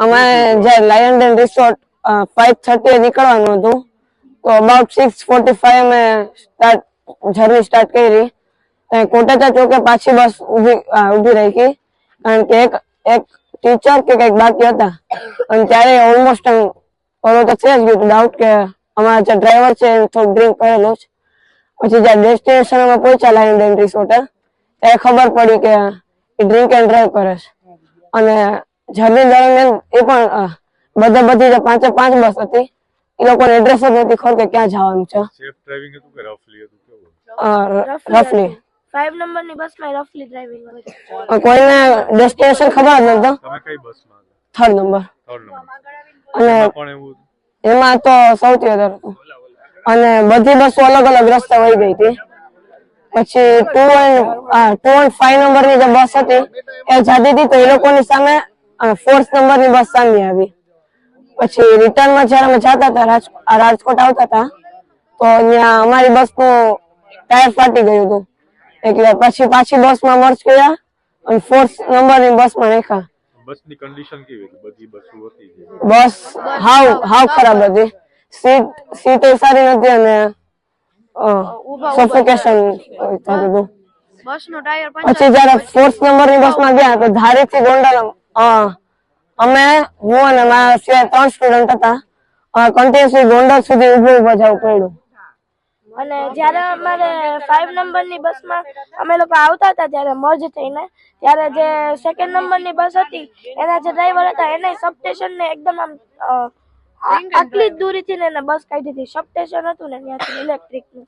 અમારે જ્યારે લાયન ડેન રિસોર્ટ 5:30 નીકળવાનું હતું તો અબાઉટ 6:45 અમે જર્ની સ્ટાર્ટ કરી. કોટાચા ચોકે પાછી બસ ઊભી રહી કારણ કે એક ટીચર કે કંઈક બાકી હતા અને ત્યારે ઓલમોસ્ટ ઓલો તો થઈ જ ગયું ડાઉટ કે અમારા જે ડ્રાઈવર છે એ થોડું ડ્રિંક કરેલો જ. પછી જ્યારે ડેસ્ટિનેશન અમે પહોંચ્યા લાયન ડેન રિસોર્ટ ત્યારે ખબર પડી કે એ ડ્રિંક એન્ડ ડ્રાઈવ કરે છે અને જર્ની દરમિયાન એ પણ બધી જે 5 બસ હતી એ લોકોને એડ્રેસ જ નથી ખબર કે ક્યાં જવાનું છે. સેફ ડ્રાઇવિંગ હતું કે રફલી હતું કેવું? રફલી 5 નંબરની બસમાં રફલી ડ્રાઇવિંગ હતું. કોઈને ડેસ્ટિનેશન ખબર જ નતો. તમે કઈ બસમાં હતા? 3rd number. અને પણ એવું એમાં તો સૌથી વધારે હતું અને બધી બસો અલગ અલગ રસ્તે વહી ગઈ હતી. પછી 2 and 5 નંબરની જે બસ હતી એ જતી હતી તો એ લોકોની સામે 4th નંબરની બસ સામે આવી. પછી રિટર્નમાં જ્યારે અમે જતા હતા રાજકોટ આવતા હતા તો અહીંયા અમારી બસનું ટાયર ફાટી ગયું હતું એટલે પછી પાછી બસમાં મર્જ કર્યા અને 4th નંબરની બસમાં નાખ્યા. બસની કન્ડિશન કેવી હતી? બધી બસો હતી બસ હાવ ખરાબ હતી. સીટ સારી નથી અને સફોકેશન થતું હતું. બસનો ટાયર પછી જયારે 4th નંબરની બસમાં ગયા તો ધારીથી ગોંડલ અમે હું અને મારા સિવાય 3 સ્ટુડન્ટ હતા કન્ટિન્યુઅસલી ગોંડલ સુધી ઊભું જવું પડ્યું. અને જ્યારે અમારે 5 નંબરની બસમાં અમે લોકો આવતા હતા ત્યારે મર્જ થઈને ત્યારે જે 2nd નંબરની બસ હતી એના જે ડ્રાઈવર હતા એને સબસ્ટેશનને એકદમ આમ આટલી જ દૂરીથી ને એને બસ કાઢી હતી. સબસ્ટેશન હતું ને ત્યાંથી ઇલેક્ટ્રિકનું